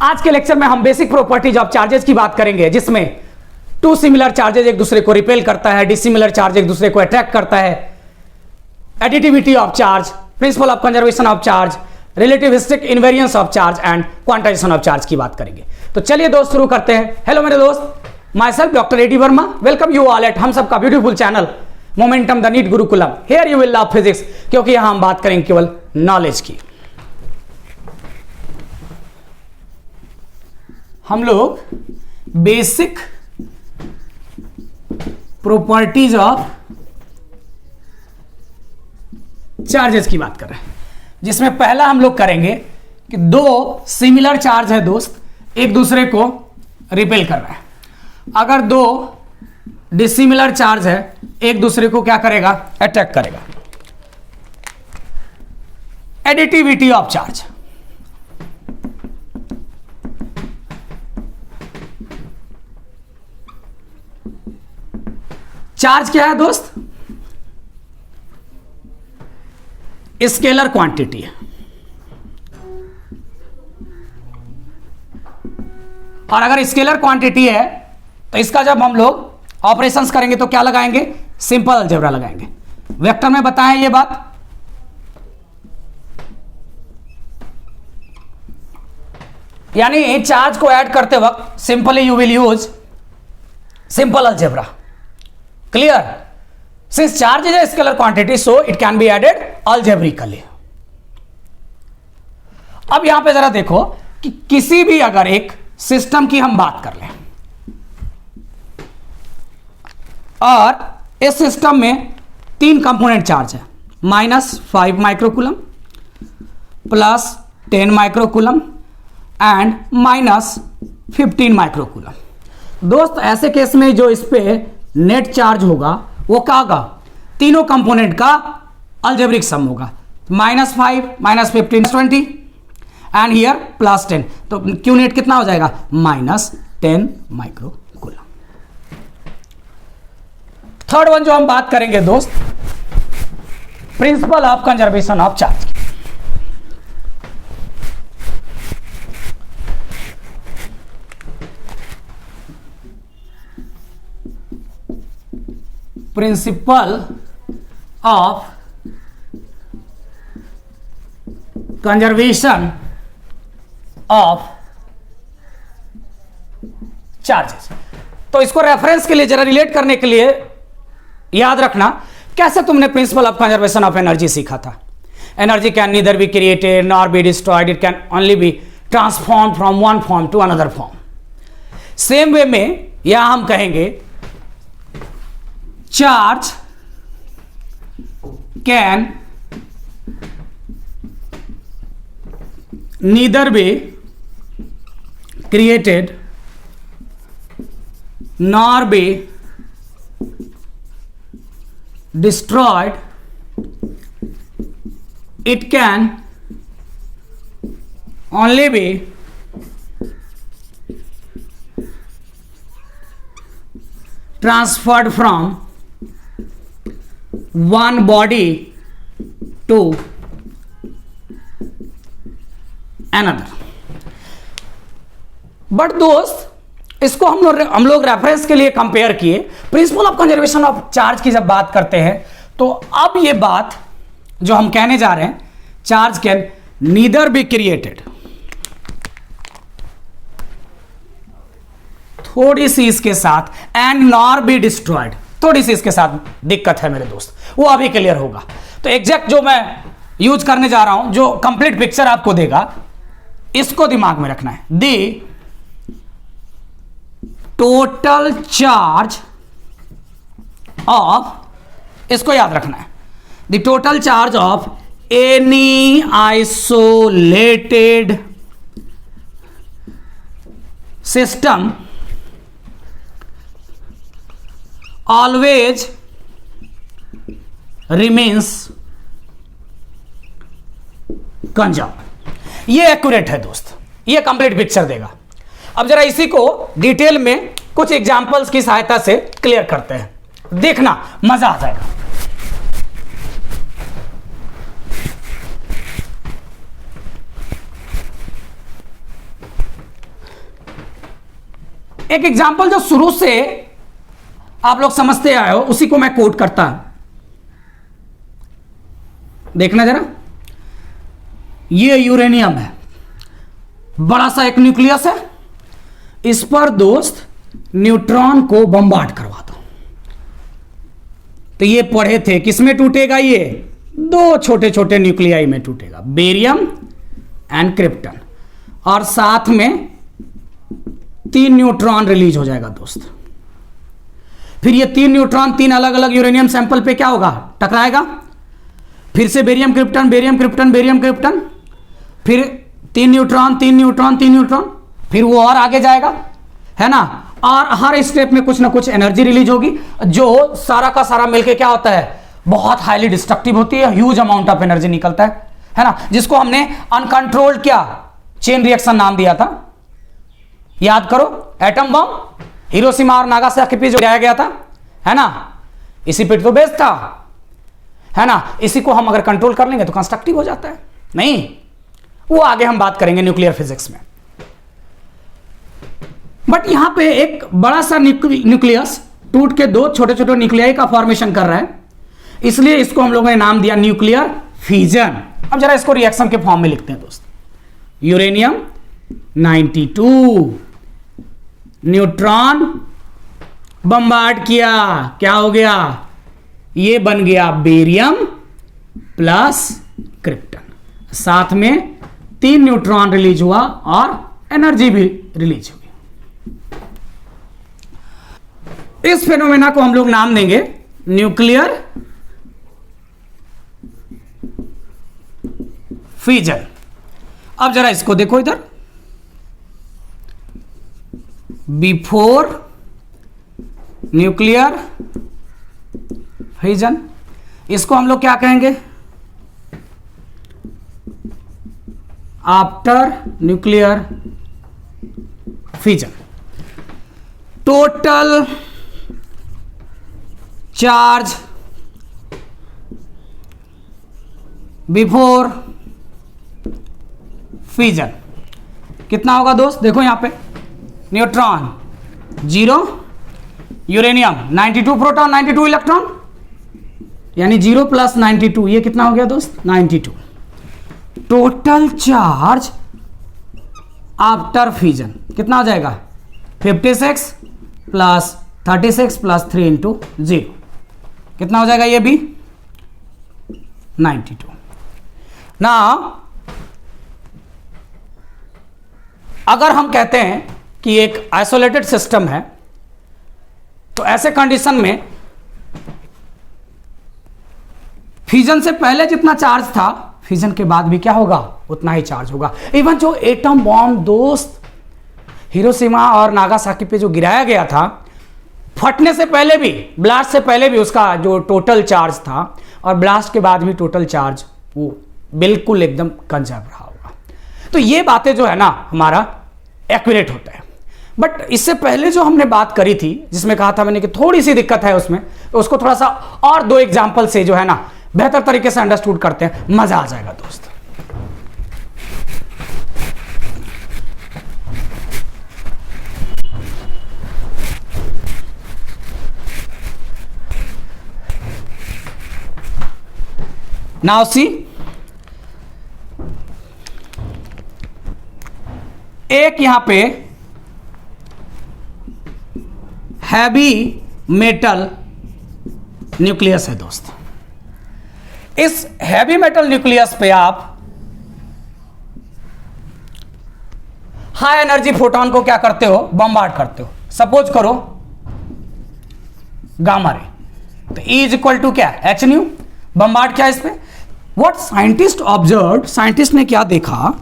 आज के लेक्चर में हम बेसिक प्रॉपर्टीज ऑफ चार्जेस की बात करेंगे, जिसमें टू सिमिलर चार्जेस एक दूसरे को रिपेल करता है, डिसिमिलर चार्ज एक दूसरे को अट्रैक्ट करता है, additivity of charge, principal of conservation of charge, relativistic invariance of charge and quantization of charge की बात करेंगे। तो चलिए दोस्त शुरू करते हैं। हेलो मेरे दोस्त, myself doctor AD Verma, welcome you all at हम सबका beautiful channel momentum the NEET Gurukulam. Here you will love physics, क्योंकि यहां हम बात करेंगे केवल नॉलेज की। हम लोग बेसिक प्रॉपर्टीज ऑफ चार्जेस की बात कर रहे हैं, जिसमें पहला हम लोग करेंगे कि दो सिमिलर चार्ज है दोस्त, एक दूसरे को रिपेल कर रहा है। अगर दो डिसिमिलर चार्ज है, एक दूसरे को क्या करेगा, अट्रैक्ट करेगा। एडिटिविटी ऑफ चार्ज, चार्ज क्या है दोस्त, स्केलर क्वांटिटी है, और अगर स्केलर क्वांटिटी है तो इसका जब हम लोग ऑपरेशंस करेंगे तो क्या लगाएंगे, सिंपल अलजेब्रा लगाएंगे। वेक्टर में बताएं ये बात, यानी चार्ज को ऐड करते वक्त simply you will use simple algebra. Clear? Since charge is a scalar quantity so it can be added algebraically. अब यहां पे जरा देखो कि किसी भी अगर एक सिस्टम की हम बात कर लें और इस सिस्टम में तीन कंपोनेंट चार्ज है, -5 माइक्रोकूलम, +10 माइक्रोकूलम एंड -15 माइक्रोकूलम। दोस्त ऐसे केस में जो इस पे नेट चार्ज होगा वो क्या होगा, तीनों कंपोनेंट का अलजेब्रिक सम होगा। -5 -15 20 एंड हियर +10, तो क्यू नेट कितना हो जाएगा, -10 माइक्रोकूलम। थर्ड वन जो हम बात करेंगे दोस्त, principal of conservation of charge. Principal of conservation of charges. तो इसको रेफरेंस के लिए, जरा रिलेट करने के लिए याद रखना, कैसे तुमने principle of conservation of energy सीखा था। Energy can neither be created nor be destroyed, it can only be transform from one form to another form. Same way में यहां हम कहेंगे charge can neither be created nor be destroyed, it can only be transferred from one body to another। But दोस्त इसको हम लोग reference के लिए कंपेयर किए। Principal of conservation of charge की जब बात करते हैं तो अब ये बात जो हम कहने जा रहे हैं, charge can neither be created, थोड़ी सी इसके साथ, एंड नॉर बी डिस्ट्रॉयड, थोड़ी सी इसके साथ दिक्कत है मेरे दोस्त, वो अभी क्लियर होगा। तो एग्जैक्ट जो मैं यूज करने जा रहा हूं, जो कंप्लीट पिक्चर आपको देगा, इसको दिमाग में रखना है। द टोटल चार्ज ऑफ, इसको याद रखना है, the total charge of any isolated system always remains conserve. ये एक्यूरेट है दोस्त, ये कंप्लीट पिक्चर देगा। अब जरा इसी को डिटेल में कुछ एग्जांपल्स की सहायता से क्लियर करते हैं, देखना मजा आ जाएगा। एक एग्जाम्पल जो शुरू से आप लोग समझते आए हो उसी को मैं कोट करता हूं, देखना जरा। ये यूरेनियम है, बड़ा सा एक न्यूक्लियस है, इस पर दोस्त न्यूट्रॉन को बम्बार्ड करवा दो, तो ये पढ़े थे किसमें टूटेगा, ये दो छोटे छोटे न्यूक्लियाई में टूटेगा, बेरियम एंड क्रिप्टन, और साथ में 3 न्यूट्रॉन रिलीज हो जाएगा दोस्त। फिर ये 3 न्यूट्रॉन 3 अलग अलग यूरेनियम सैंपल पे क्या होगा, टकराएगा, फिर से barium krypton barium krypton barium krypton, फिर 3 न्यूट्रॉन 3 न्यूट्रॉन 3 न्यूट्रॉन, फिर वो और आगे जाएगा, है ना, और हर स्टेप में कुछ ना कुछ एनर्जी रिलीज होगी, जो सारा का सारा मिलके क्या होता है, बहुत हाईली डिस्ट्रक्टिव होती है, ह्यूज अमाउंट ऑफ एनर्जी निकलता है ना, जिसको हमने अनकंट्रोल्ड क्या चेन रिएक्शन नाम दिया था, याद करो, एटम बम हिरोशिमा और नागासाकी पे जो गिराया गया था, है ना, इसी पे तो बेस्ड था, है ना, इसी को हम अगर कंट्रोल कर लेंगे तो कंस्ट्रक्टिव हो जाता है, नहीं, वो आगे हम बात करेंगे न्यूक्लियर फिजिक्स में। बट यहां पे एक बड़ा सा न्यूक्लियस टूट के 2 छोटे छोटे न्यूक्लियाई का फॉर्मेशन कर रहा है, इसलिए इसको हम लोगों ने नाम दिया न्यूक्लियर फ्यूजन। अब जरा इसको रिएक्शन के फॉर्म में लिखते हैं दोस्त। यूरेनियम 92 न्यूट्रॉन बम्बार्ड किया, क्या हो गया, ये बन गया बेरियम प्लस क्रिप्टन, साथ में 3 न्यूट्रॉन रिलीज हुआ और एनर्जी भी रिलीज हुई। इस फेनोमेना को हम लोग नाम देंगे न्यूक्लियर फ्यूजन। अब जरा इसको देखो इधर, बिफोर न्यूक्लियर फ्यूजन, इसको हम लोग क्या कहेंगे, after nuclear fusion. Total charge before fusion कितना होगा दोस्त, देखो यहां पे न्यूट्रॉन 0, यूरेनियम 92 प्रोटॉन 92 इलेक्ट्रॉन, यानी 0 + 92, ये कितना हो गया दोस्त 92। टोटल चार्ज आफ्टर फ्यूजन कितना हो जाएगा 56 + 36 + 3 × 0, कितना हो जाएगा ये भी 92। ना अगर हम कहते हैं कि एक आइसोलेटेड सिस्टम है, तो ऐसे कंडीशन में फ्यूजन से पहले जितना चार्ज था फ्यूजन के बाद भी क्या होगा, उतना ही चार्ज होगा। इवन जो एटम बॉम्ब दोस्त हिरोशिमा और नागासाकी पे जो गिराया गया था, फटने से पहले भी, ब्लास्ट से पहले भी उसका जो टोटल चार्ज था और ब्लास्ट के बाद भी टोटल चार्ज वो बिल्कुल एकदम कंजर्व रहा होगा। तो ये बातें जो है ना हमारा एक्यूरेट होता है। बट इससे पहले जो हमने बात करी थी, जिसमें कहा था मैंने कि थोड़ी सी दिक्कत है उसमें, तो उसको थोड़ा सा और 2 एग्जाम्पल से जो है ना बेहतर तरीके से अंडरस्टूड करते हैं, मजा आ जाएगा दोस्त। नाउ सी, एक यहां पे हैवी मेटल न्यूक्लियस है दोस्त। इस हैवी मेटल न्यूक्लियस पे आप हाई एनर्जी फोटोन को क्या करते हो, बम्बार्ड करते हो। सपोज करो गामा रे, तो E = क्या, h/nu, बम्बार्ड क्या इस पे। व्हाट साइंटिस्ट ऑब्जर्व, साइंटिस्ट ने क्या देखा,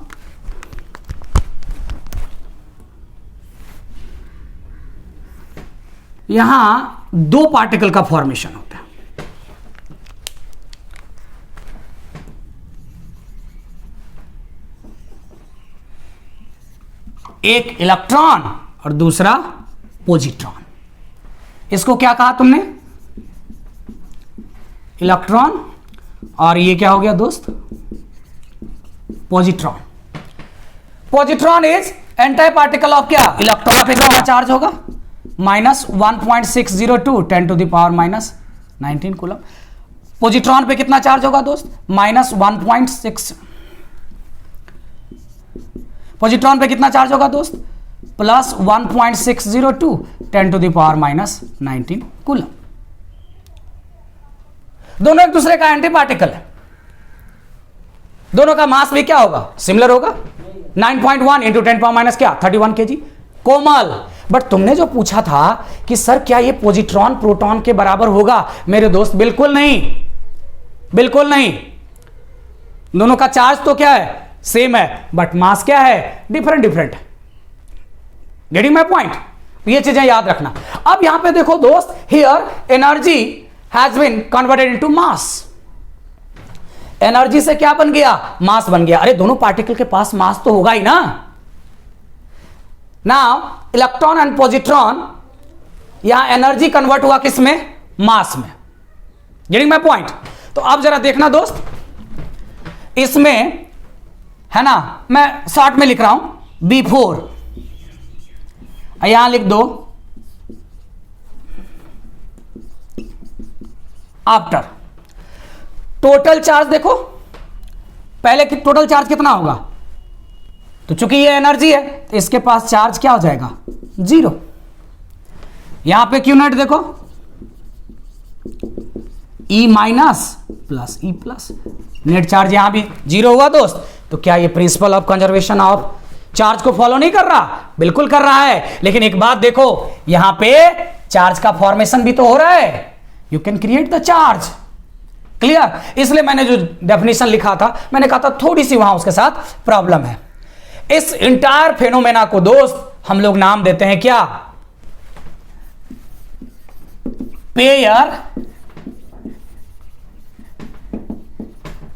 यहां 2 पार्टिकल का फॉर्मेशन होता है। एक इलेक्ट्रॉन और दूसरा पॉजिट्रॉन। इसको क्या कहा तुमने, इलेक्ट्रॉन, और ये क्या हो गया दोस्त, positron. Positron is entire particle of क्या, इलेक्ट्रॉन पे कितना चार्ज होगा, -1.602 10 to the power -19 coulomb. Positron पे कितना चार्ज होगा दोस्त, -1.6। पॉजिट्रॉन पे कितना चार्ज होगा दोस्त, +1.602 10 टू द पावर -19 कूलम। दोनों एक दूसरे का एंटी पार्टिकल है, दोनों का मास भी क्या होगा, सिमिलर होगा, 9.1 इंटू 10 पावर माइनस क्या 31 kg। कोमल, बट तुमने जो पूछा था कि सर क्या ये पॉजिट्रॉन प्रोटॉन के बराबर होगा, मेरे दोस्त बिल्कुल नहीं, बिल्कुल नहीं। दोनों का चार्ज तो क्या है, सेम है, बट मास क्या है, different different. Getting my point, ये चीजें याद रखना। अब यहां पे देखो दोस्त, here energy has been converted into mass. Energy से क्या बन गया, मास बन गया। अरे दोनों पार्टिकल के पास मास तो होगा ही ना। नाउ इलेक्ट्रॉन एंड पॉजिट्रॉन, यहां एनर्जी कन्वर्ट हुआ किसमें, मास में। Getting my point. तो अब जरा देखना दोस्त, इसमें है ना, मैं शॉर्ट में लिख रहा हूं बिफोर, यहां लिख दो आफ्टर। टोटल चार्ज देखो, पहले की टोटल चार्ज कितना होगा, तो चूंकि ये एनर्जी है तो इसके पास चार्ज क्या हो जाएगा, 0। यहां पे क्यू नेट देखो, E minus plus E plus, net charge यहां भी 0 हुआ दोस्त। तो क्या ये principal of conservation of charge को फॉलो नहीं कर रहा, बिल्कुल कर रहा है। लेकिन एक बात देखो, यहां पे चार्ज का फॉर्मेशन भी तो हो रहा है, you can create the charge. Clear, इसलिए मैंने जो डेफिनेशन लिखा था, मैंने कहा था थोड़ी सी वहां उसके साथ प्रॉब्लम है। इस इंटायर फेनोमेना को दोस्त हम लोग नाम देते हैं क्या, पेयर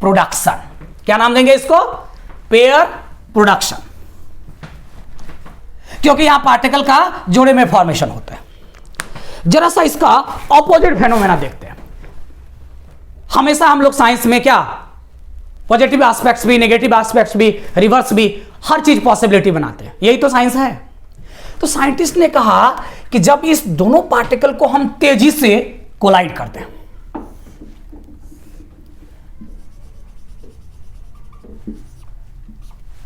प्रोडक्शन। क्या नाम देंगे इसको, पेयर प्रोडक्शन, क्योंकि यहां पार्टिकल का जोड़े में फॉर्मेशन होता है। जरा सा इसका ऑपोजिट फेनोमेना देखते हैं। हमेशा हम लोग साइंस में क्या, पॉजिटिव एस्पेक्ट्स भी, नेगेटिव एस्पेक्ट्स भी, रिवर्स भी, हर चीज पॉसिबिलिटी बनाते हैं, यही तो साइंस है। तो साइंटिस्ट ने कहा कि जब इस दोनों पार्टिकल को हम तेजी से कोलाइड करते हैं,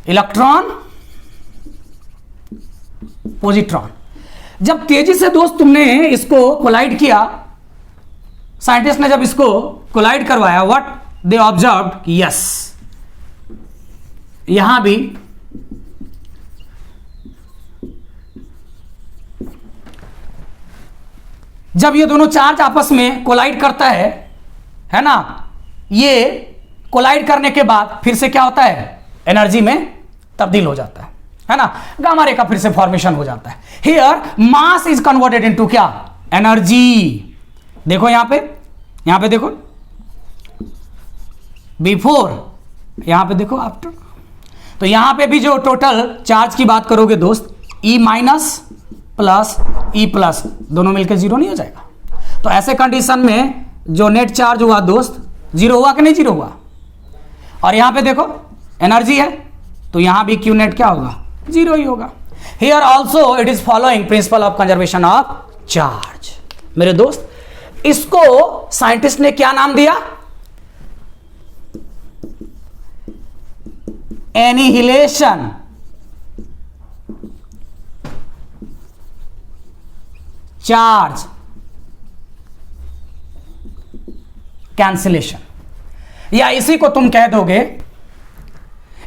इलेक्ट्रॉन पॉजिट्रॉन, जब तेजी से दोस्त तुमने इसको कोलाइड किया, साइंटिस्ट ने जब इसको कोलाइड करवाया, व्हाट दे ऑब्जर्व कि यस, यहां भी जब ये दोनों चार्ज आपस में कोलाइड करता है ना, ये कोलाइड करने के बाद फिर से क्या होता है, एनर्जी में तब्दील हो जाता है ना, गामा रे का फिर से फॉर्मेशन हो जाता है। Here mass is converted into क्या, एनर्जी। देखो यहां पे देखो बिफोर, यहां पे देखो आफ्टर। तो यहां पे भी जो टोटल चार्ज की बात करोगे दोस्त, E minus plus E plus, दोनों मिलकर 0 नहीं हो जाएगा। तो ऐसे कंडीशन में जो नेट चार्ज हुआ दोस्त, 0 हुआ कि नहीं 0 हुआ। और यहां पे देखो एनर्जी है, तो यहां भी क्यू नेट क्या होगा, 0 ही होगा। Here also it is following principle of conservation of charge. मेरे दोस्त, इसको साइंटिस्ट ने क्या नाम दिया, एनिहिलेशन। चार्ज कैंसिलेशन, या इसी को तुम कह दोगे,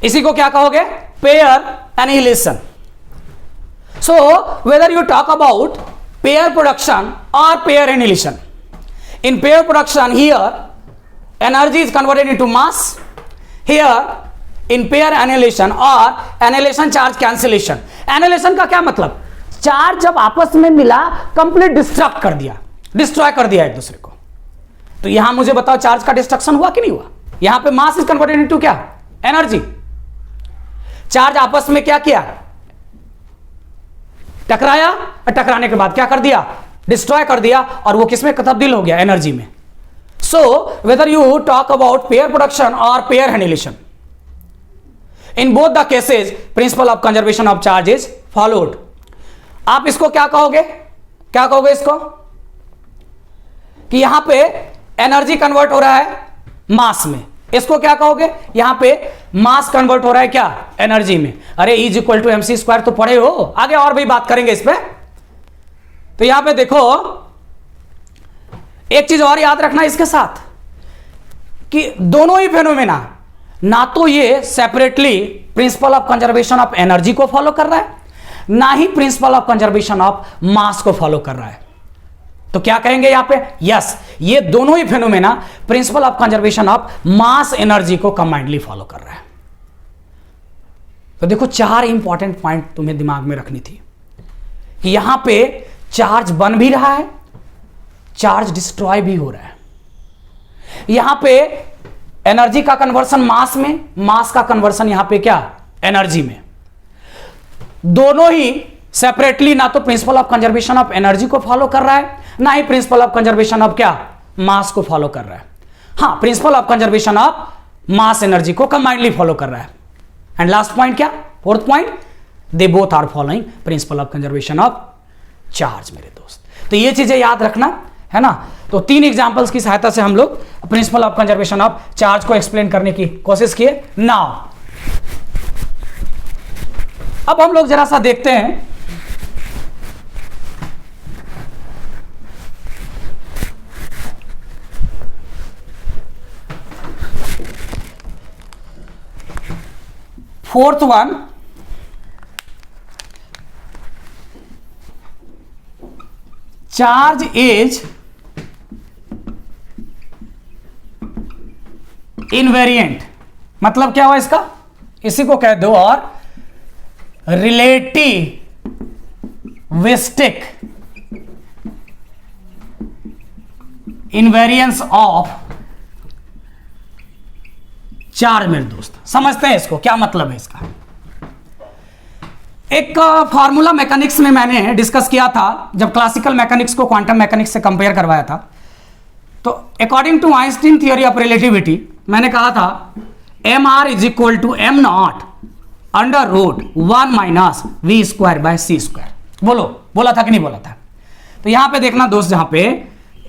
इसी को क्या कहोगे, pair annihilation. So whether you talk about pair production और pair annihilation, in pair production here energy is converted into mass, here in pair annihilation और एनिहिलेशन चार्ज कैंसिलेशन। एनिहिलेशन का क्या मतलब, चार्ज जब आपस में मिला, कंप्लीट डिस्ट्रक्ट कर दिया, डिस्ट्रॉय कर दिया एक दूसरे को। तो यहां मुझे बताओ चार्ज का डिस्ट्रक्शन हुआ कि नहीं हुआ। यहां पे मास इज कन्वर्टेड इनटू क्या, एनर्जी। चार्ज आपस में क्या किया, टकराया, और टकराने के बाद क्या कर दिया, डिस्ट्रॉय कर दिया, और वो किसमें तब्दील हो गया, एनर्जी में। So whether you talk about pair production और pair annihilation, in both the cases principle of conservation of charge is followed. आप इसको क्या कहोगे, क्या कहोगे इसको, कि यहां पे एनर्जी कन्वर्ट हो रहा है मास में। इसको क्या कहोगे, यहां पे मास कन्वर्ट हो रहा है क्या, एनर्जी में। अरे is equal to M C square तो पढ़े हो, आगे और भी बात करेंगे इस पे। तो यहां पे देखो एक चीज और याद रखना इसके साथ, कि दोनों ही फेनोमेना ना तो ये separately principle of conservation of energy को फॉलो कर रहा है, ना ही principle of conservation of mass को फॉलो कर रहा है। तो क्या कहेंगे यहां पे, यस ये दोनों ही phenomena principle of conservation of mass energy को कंबाइंडली फॉलो कर रहा है। तो देखो चार इंपॉर्टेंट पॉइंट तुम्हें दिमाग में रखनी थी, कि यहां पे चार्ज बन भी रहा है, चार्ज डिस्ट्रॉय भी हो रहा है। यहां पे एनर्जी का कन्वर्सन मास में, मास का कन्वर्सन यहां पे क्या, एनर्जी में। दोनों ही सेपरेटली ना तो principle of conservation of energy को फॉलो कर रहा है, ना ही प्रिंसिपल ऑफ कंजर्वेशन ऑफ क्या, मास को फॉलो कर रहा है। हां, principle of conservation of mass energy को कंबाइंडली फॉलो कर रहा है। एंड लास्ट पॉइंट क्या, fourth point, they both are following principle of conservation of charge मेरे दोस्त। तो ये चीजें याद रखना है ना। तो तीन एग्जांपल्स की सहायता से हम लोग principal of conservation of charge को एक्सप्लेन करने की कोशिश किए। नाउ अब हम लोग जरा सा देखते हैं fourth one, charge is invariant. मतलब क्या हुआ इसका, इसी को कह दो और रिलेटिविस्टिक इनवेरिएंस ऑफ चार्ज मेरे दोस्त। समझते हैं इसको, क्या मतलब है इसका। एक फार्मूला मैकेनिक्स में मैंने डिस्कस किया था जब क्लासिकल मैकेनिक्स को क्वांटम मैकेनिक्स से कंपेयर करवाया था। तो according to Einstein theory of relativity मैंने कहा था M R is equal to M not under root 1 minus V square by C square. बोलो, बोला था कि नहीं बोला था। तो यहां पे देखना दोस्त, जहां पे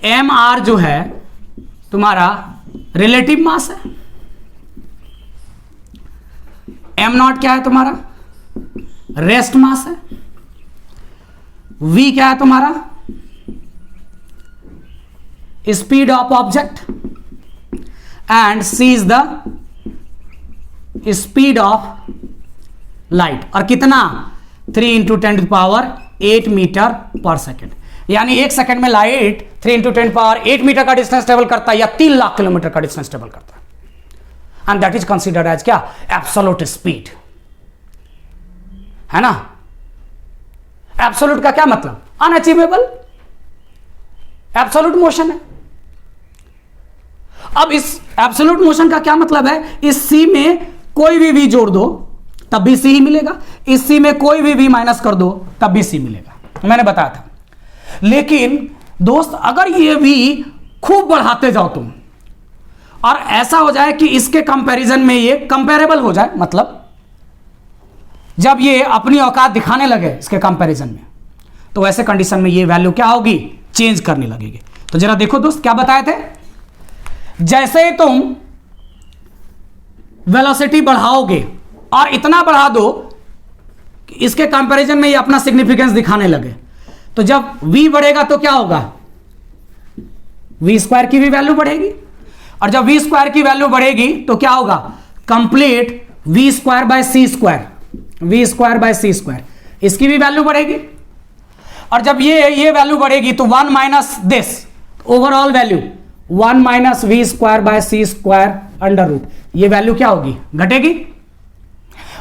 एम आर जो है तुम्हारा रिलेटिव मास है, एम नॉट क्या है तुम्हारा, रेस्ट मास है, वी क्या है तुम्हारा, speed of object, and C is the speed of light. और कितना, 3 × 10⁸ मीटर पर सेकेंड। यानी एक सेकेंड में लाइट 3 × 10⁸ मीटर का डिस्टेंस ट्रेवल करता है, या 3 लाख किलोमीटर का डिस्टेंस ट्रेवल करता है। And that is considered as क्या, एब्सोल्यूट स्पीड, है ना। एब्सोल्यूट का क्या मतलब, अनअचीवेबल, एब्सोल्यूट मोशन है। अब इस एब्सोल्यूट मोशन का क्या मतलब है, इस सी में कोई भी वी जोड़ दो तब भी सी ही मिलेगा, इस सी में कोई भी वी माइनस कर दो तब भी सी मिलेगा, मैंने बताया था। लेकिन दोस्त अगर ये वी खूब बढ़ाते जाओ तुम, और ऐसा हो जाए कि इसके कंपैरिजन में ये कंपेरेबल हो जाए, मतलब जब ये अपनी औकात दिखाने लगे इसके कंपैरिजन में, तो वैसे कंडीशन में ये वैल्यू क्या होगी, चेंज करने लगेगी। तो जरा देखो दोस्त क्या बताए थे, जैसे ही तुम वेलोसिटी बढ़ाओगे और इतना बढ़ा दो कि इसके कंपैरिजन में ये अपना सिग्निफिकेंस दिखाने लगे, तो जब v बढ़ेगा तो क्या होगा, v स्क्वायर की भी वैल्यू बढ़ेगी, और जब v स्क्वायर की वैल्यू बढ़ेगी तो क्या होगा, complete v square by C square, v square by C square, इसकी भी वैल्यू बढ़ेगी। और जब ये वैल्यू बढ़ेगी तो 1 minus this overall value 1 minus V square by C square under root, ये वैल्यू क्या होगी, घटेगी।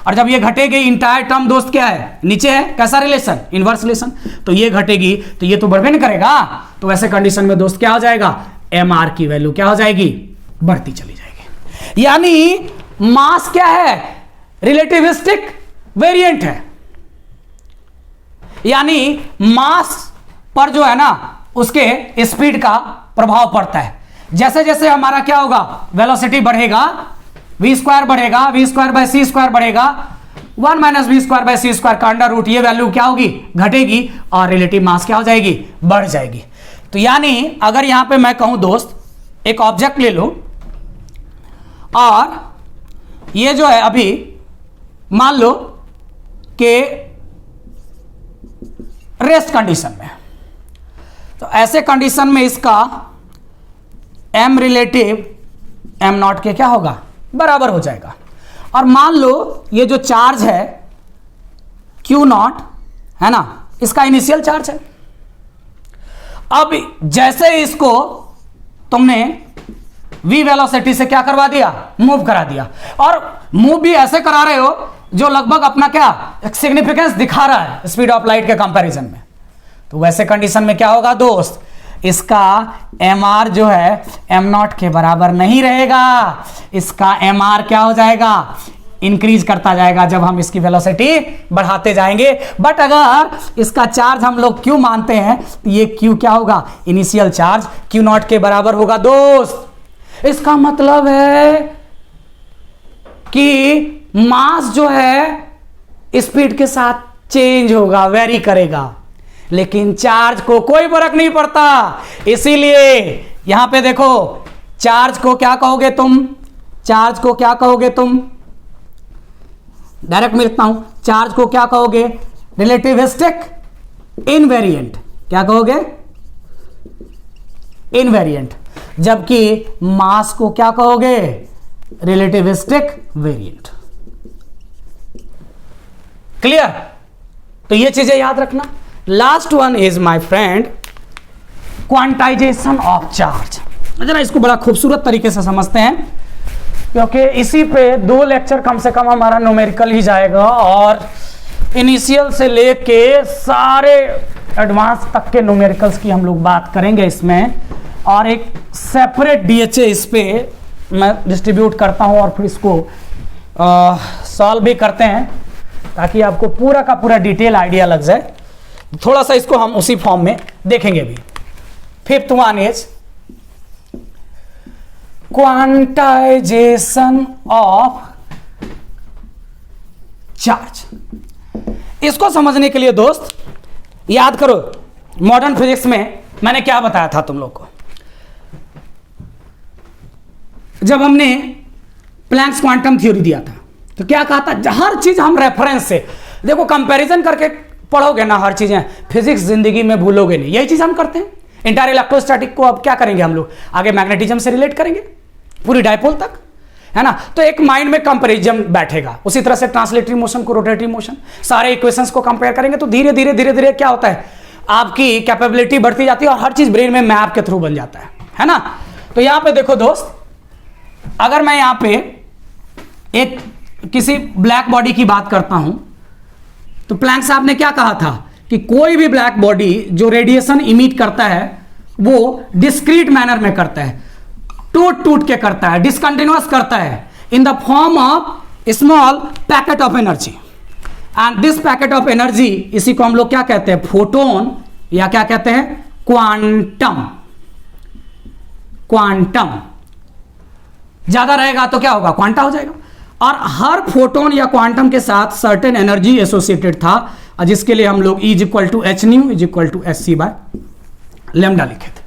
और जब ये घटेगी, इंटायर टर्म दोस्त क्या है, नीचे है, कैसा रिलेशन, इनवर्स रिलेशन, तो ये घटेगी तो ये तो बढ़वे नहीं करेगा। तो वैसे कंडीशन में दोस्त क्या हो जाएगा, एम आर की वैल्यू क्या हो जाएगी, बढ़ती चली जाएगी। यानी मास क्या है, रिलेटिविस्टिक वेरिएंट है, यानी मास पर जो है ना उसके स्पीड का प्रभाव पड़ता है। जैसे जैसे हमारा क्या होगा, वेलोसिटी बढ़ेगा, वी स्क्वायर बढ़ेगा, V square by C square बढ़ेगा, 1 minus V square by C square का अंडर रूट, ये वैल्यू क्या होगी, घटेगी, और रिलेटिव मास क्या हो जाएगी, बढ़ जाएगी। तो यानी अगर यहां पे मैं कहूं दोस्त, एक ऑब्जेक्ट ले लो और ये जो है अभी मान लो कि रेस्ट कंडीशन में, तो ऐसे कंडीशन में इसका m रिलेटिव m नॉट के क्या होगा, बराबर हो जाएगा। और मान लो ये जो चार्ज है Q नॉट है ना, इसका इनिशियल चार्ज है। अब जैसे इसको तुमने v वेलोसिटी से क्या करवा दिया, मूव करा दिया, और मूव भी ऐसे करा रहे हो जो लगभग अपना क्या सिग्निफिकेंस दिखा रहा है स्पीड ऑफ लाइट के कंपैरिजन में, तो वैसे कंडीशन में क्या होगा दोस्त, इसका mr जो है m नॉट के बराबर नहीं रहेगा, इसका mr क्या हो जाएगा, इंक्रीज करता जाएगा जब हम इसकी वेलोसिटी बढ़ाते जाएंगे। बट अगर इसका चार्ज हम लोग q मानते हैं तो ये q क्या होगा, इनिशियल चार्ज q नॉट के बराबर होगा दोस्त। इसका मतलब है कि मास जो है स्पीड के साथ चेंज होगा, वेरी करेगा, लेकिन चार्ज को कोई फर्क नहीं पड़ता। इसीलिए यहां पे देखो, चार्ज को क्या कहोगे तुम, चार्ज को क्या कहोगे तुम, डायरेक्ट में लिखता हूं, चार्ज को क्या कहोगे, रिलेटिविस्टिक इनवेरिएंट, क्या कहोगे, इनवेरिएंट, जबकि मास को क्या कहोगे, रिलेटिविस्टिक वेरिएंट। क्लियर? तो ये चीजें याद रखना। Last one is my friend quantization of charge. जरा इसको बड़ा खूबसूरत तरीके से समझते हैं, क्योंकि इसी पे 2 लेक्चर कम से कम हमारा न्यूमेरिकल ही जाएगा, और इनिशियल से लेके सारे एडवांस तक के न्यूमेरिकल्स की हम लोग बात करेंगे इसमें, और एक सेपरेट डीएचए इस पे मैं डिस्ट्रीब्यूट करता हूं, और फिर इसको सॉल्व भी करते हैं ताकि आपको पूरा का पूरा डिटेल आइडिया लग जाए। थोड़ा सा इसको हम उसी फॉर्म में देखेंगे भी। 5th one is quantization of charge. इसको समझने के लिए दोस्त याद करो, मॉडर्न फिजिक्स में मैंने क्या बताया था तुम लोग को, जब हमने प्लैंक्स क्वांटम थ्योरी दिया था तो क्या कहा था, हर चीज हम रेफरेंस से देखो, कंपैरिजन करके पढ़ोगे ना हर चीजें, फिजिक्स जिंदगी में भूलोगे नहीं। यही चीज हम करते हैं। इंटर इलेक्ट्रोस्टैटिक को अब क्या करेंगे हम लोग, आगे मैग्नेटिज्म से रिलेट करेंगे पूरी डायपोल तक, है ना। तो एक माइंड में कंपैरिजन बैठेगा, उसी तरह से ट्रांसलेटरी मोशन को रोटेटरी मोशन, सारे इक्वेशंस को कंपेयर करेंगे, तो धीरे धीरे धीरे धीरे क्या होता है, आपकी कैपेबिलिटी बढ़ती जाती है और हर चीज ब्रेन में मैप के थ्रू बन जाता है ना। तो यहां पे देखो दोस्त, अगर मैं यहां पे एक किसी ब्लैक बॉडी की बात करता हूं, तो प्लैंक साहब ने क्या कहा था कि कोई भी ब्लैक बॉडी जो रेडिएशन इमिट करता है वो डिस्क्रीट मैनर में करता है, टूट टूट के करता है, डिसकंटिन्यूअस करता है, in the form of small packet of energy. And this packet of energy, इसी को हम लोग क्या कहते हैं, फोटोन, या क्या कहते हैं, क्वांटम। क्वांटम ज्यादा रहेगा तो क्या होगा, क्वांटा हो जाएगा। और हर फोटोन या क्वांटम के साथ सर्टेन एनर्जी एसोसिएटेड था, जिसके लिए हम लोग E = h new = hc by lambda लिखे थे,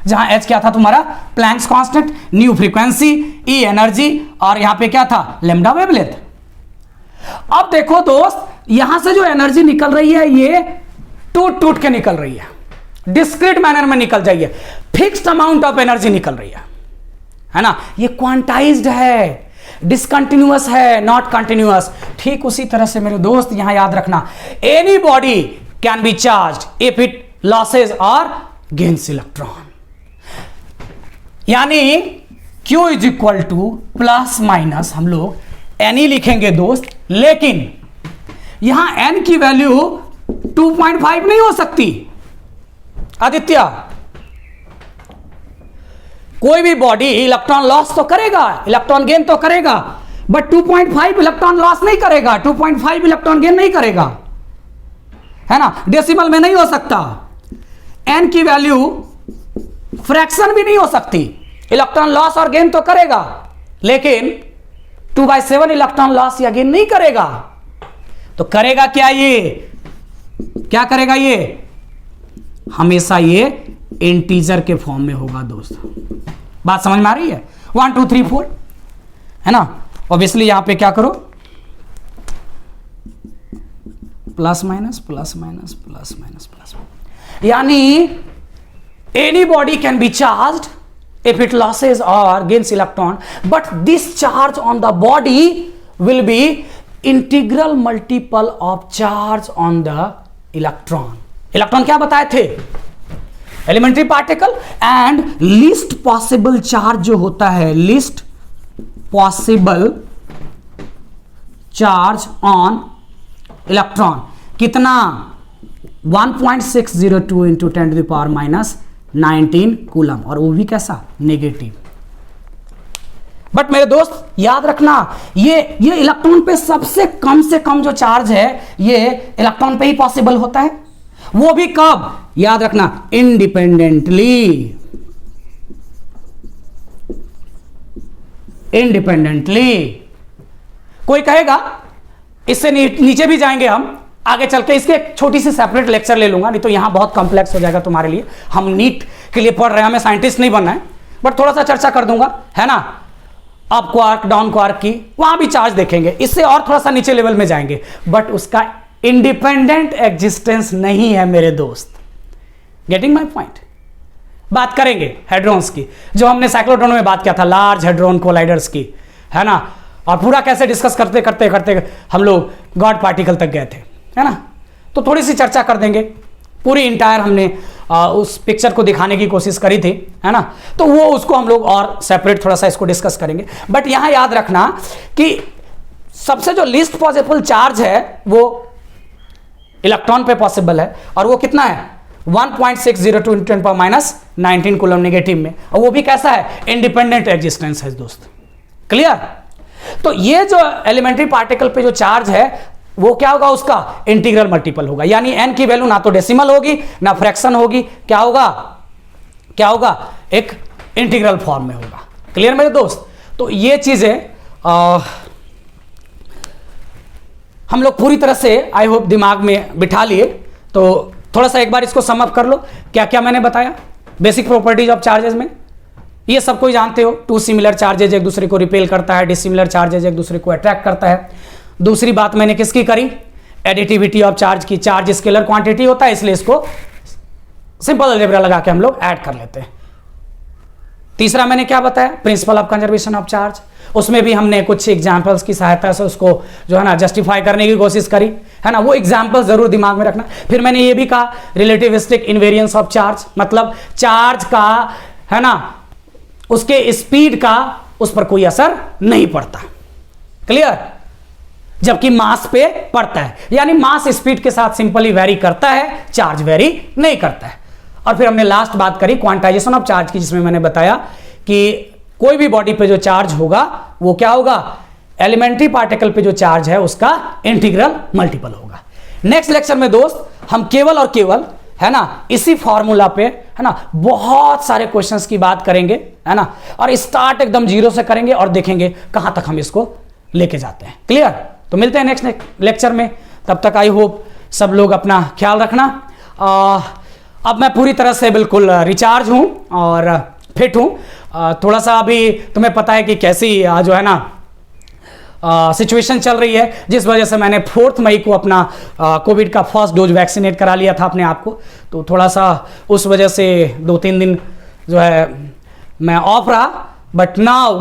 जहां h क्या था तुम्हारा, Planck's constant, new frequency, E energy, और यहां पे क्या था, लैम्डा वेवलेंथ। अब देखो दोस्त, यहां से जो एनर्जी निकल रही है ये टूट टूट के निकल रही है, डिस्क्रीट मैनर में निकल जाइए, फिक्स्ड अमाउंट ऑफ एनर्जी निकल रही है ना। ये क्वांटाइज्ड है, डिसकंटिन्यूअस है, नॉट कंटिन्यूअस। ठीक उसी तरह से मेरे दोस्त यहां याद रखना, any body can be charged if it losses और गेन्स इलेक्ट्रॉन। यानी Q = प्लस माइनस हम लोग एनी लिखेंगे दोस्त, लेकिन यहां n की वैल्यू 2.5 नहीं हो सकती आदित्य। कोई भी बॉडी इलेक्ट्रॉन लॉस तो करेगा, इलेक्ट्रॉन गेन तो करेगा, बट 2.5 इलेक्ट्रॉन लॉस नहीं करेगा, 2.5 इलेक्ट्रॉन गेन नहीं करेगा, है ना। डेसिमल में नहीं हो सकता। n की वैल्यू फ्रैक्शन भी नहीं हो सकती, इलेक्ट्रॉन लॉस और गेन तो करेगा, लेकिन 2/7 इलेक्ट्रॉन लॉस ये अगेन नहीं करेगा, तो करेगा क्या? ये क्या करेगा? ये हमेशा ये इंटीजर के फॉर्म में होगा दोस्त। बात समझ में आ रही है? 1 2 3 4 है ना। ऑब्वियसली यहां पे क्या करो, plus minus plus minus plus minus plus, यानी any body can be charged if it losses or gains electron, but this charge on the body will be integral multiple of charge on the electron. Electron क्या बताए थे? Elementary particle and least possible charge जो होता है, least possible charge on electron कितना? 1.602 into 10⁻⁻19 coulomb, और वो भी कैसा? नेगेटिव। बट मेरे दोस्त याद रखना, ये इलेक्ट्रॉन पे सबसे कम से कम जो चार्ज है ये इलेक्ट्रॉन पे ही पॉसिबल होता है। वो भी कब? याद रखना, इंडिपेंडेंटली। कोई कहेगा इससे नीचे भी जाएंगे हम आगे चल के, इसके एक छोटी सी सेपरेट लेक्चर ले लूंगा, नहीं तो यहां बहुत कॉम्प्लेक्स हो जाएगा तुम्हारे लिए। हम नीट के लिए पढ़ रहे हैं, हमें साइंटिस्ट नहीं बनना है, बट थोड़ा सा चर्चा कर दूंगा, है ना। अप क्वार्क डाउन क्वार्क की वहां भी चार्ज देखेंगे, इससे और थोड़ा सा नीचे लेवल में जाएंगे, बट उसका इंडिपेंडेंट एग्जिस्टेंस नहीं है मेरे दोस्त। Getting my point? बात करेंगे हेड्रॉन्स की, जो हमने साइक्लोट्रॉन में बात किया था, लार्ज हेड्रॉन कोलाइडर्स की, है ना। और पूरा कैसे डिस्कस करते करते करते हम लोग गॉड पार्टिकल तक गए थे, है ना। तो थोड़ी सी चर्चा कर देंगे, पूरी इंटायर हमने उस पिक्चर को दिखाने की कोशिश करी थी, है ना। तो वो उसको हम लोग और सेपरेट थोड़ा सा इसको डिस्कस करेंगे। बट यहां याद रखना कि सबसे जो लीस्ट पॉसिबल चार्ज है वो इलेक्ट्रॉन पे पॉसिबल है, और वो कितना है? 1.602 इंटू 10⁻⁻19 कूलम नेगेटिव में, और वो भी कैसा है? इंडिपेंडेंट एग्जिस्टेंस है दोस्त। क्लियर? तो ये जो एलिमेंट्री पार्टिकल पे जो चार्ज है वो क्या होगा? उसका इंटीग्रल मल्टीपल होगा, यानी n की वैल्यू ना तो डेसिमल होगी ना फ्रैक्शन होगी, क्या होगा? क्या होगा? एक इंटीग्रल फॉर्म में होगा। क्लियर मेरे दोस्त? तो ये चीजें हम लोग पूरी तरह से आई होप दिमाग में बिठा लिए। तो थोड़ा सा एक बार इसको सम अप कर लो, क्या क्या मैंने बताया बेसिक प्रॉपर्टीज ऑफ चार्जेस में। ये सब कोई जानते हो, टू सिमिलर चार्जेज एक दूसरे को रिपेल करता है, डिसिमिलर चार्जेज एक दूसरे को अट्रैक्ट करता है। दूसरी बात मैंने किसकी करी? एडिटिविटी ऑफ चार्ज की। चार्ज स्केलर क्वांटिटी होता है, इसलिए इसको सिंपल अलजेब्रा लगा के हम लोग ऐड कर लेते हैं। तीसरा मैंने क्या बताया? Principal of conservation of charge. उसमें भी हमने कुछ एग्जांपल्स की सहायता से उसको जो है ना जस्टिफाई करने की कोशिश करी, है ना। वो एग्जांपल जरूर दिमाग में रखना। फिर मैंने ये भी कहा रिलेटिविस्टिक इनवेरिएंस ऑफ चार्ज, मतलब चार्ज का, है ना, उसके स्पीड का उस पर कोई असर नहीं पड़ता। क्लियर? जबकि मास पे पड़ता है, यानी मास स्पीड के साथ सिंपली वेरी करता है, चार्ज वेरी नहीं करता है। और फिर हमने लास्ट बात करी क्वांटाइजेशन ऑफ चार्ज की, जिसमें मैंने बताया कि कोई भी बॉडी पे जो चार्ज होगा वो क्या होगा? एलिमेंट्री पार्टिकल पे जो चार्ज है उसका इंटीग्रल मल्टीपल होगा। नेक्स्ट लेक्चर में दोस्त हम केवल और केवल, है ना, इसी फॉर्मूला पे, है ना, बहुत सारे क्वेश्चंस की बात करेंगे, है ना, और स्टार्ट एकदम जीरो से करेंगे और देखेंगे कहां तक हम इसको लेके जाते हैं। क्लियर? तो मिलते हैं नेक्स्ट लेक्चर में, तब तक आई होप सब लोग अपना ख्याल रखना। अब मैं पूरी तरह से बिल्कुल रिचार्ज हूं और फिट हूं। थोड़ा सा अभी तुम्हें पता है कि कैसी जो है ना सिचुएशन चल रही है, जिस वजह से मैंने 4 मई को अपना कोविड का फर्स्ट डोज वैक्सीनेट करा लिया था अपने आप को। तो थोड़ा सा उस वजह से 2-3 दिन जो है मैं ऑफ रहा, but now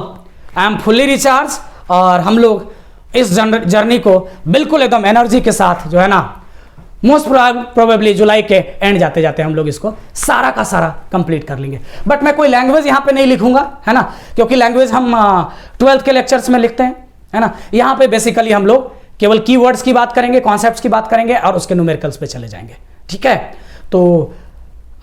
I am fully recharge, और हम लोग इस जर्नी को बिल्कुल एकदम एनर्जी के साथ जो है ना, मोस्ट प्रोबेबली जुलाई के एंड जाते जाते हम लोग इसको सारा का सारा कंप्लीट कर लेंगे। बट मैं कोई लैंग्वेज यहाँ पे नहीं लिखूंगा, है ना, क्योंकि लैंग्वेज हम 12th के लेक्चर्स में लिखते हैं, है ना। यहाँ पे बेसिकली हम लोग केवल कीवर्ड्स की बात करेंगे, कॉन्सेप्ट्स की बात करेंगे और उसके न्यूमेरिकल्स पे चले जाएंगे। ठीक है? तो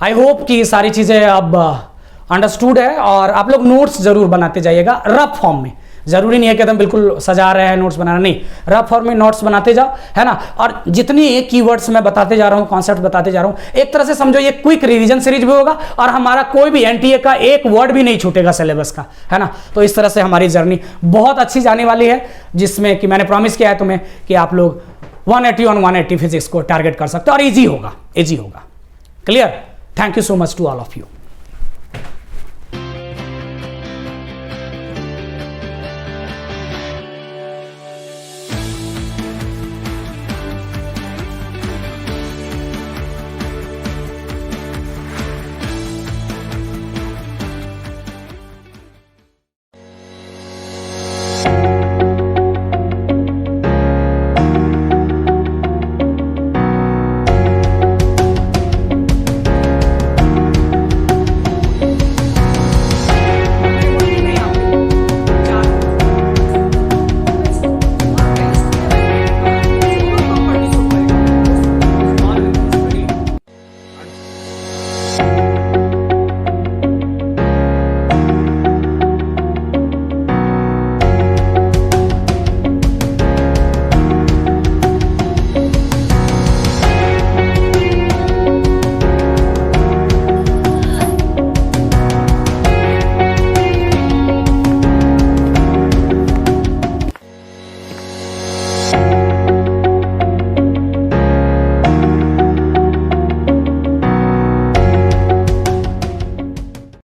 आई होप कि सारी चीजें अब अंडरस्टूड है, और आप लोग नोट्स जरूर बनाते जाइएगा रफ फॉर्म में, जरूरी नहीं है कि तुम बिल्कुल सजा रहे हैं नोट्स बनाना, नहीं, रफ फॉर्म में नोट्स बनाते जाओ, है ना। और जितनी कीवर्ड्स मैं बताते जा रहा हूं, कॉन्सेप्ट बताते जा रहा हूं, एक तरह से समझो ये क्विक रिवीजन सीरीज भी होगा और हमारा कोई भी एनटीए का एक वर्ड भी नहीं छूटेगा सिलेबस का, है ना। तो इस तरह से हमारी जर्नी बहुत अच्छी जाने वाली है, जिसमें कि मैंने प्रॉमिस किया है तुम्हें कि आप लोग 180 on 180 फिजिक्स को टारगेट कर सकते हो और इजी होगा, इजी होगा। Clear? Thank you so much to all of you.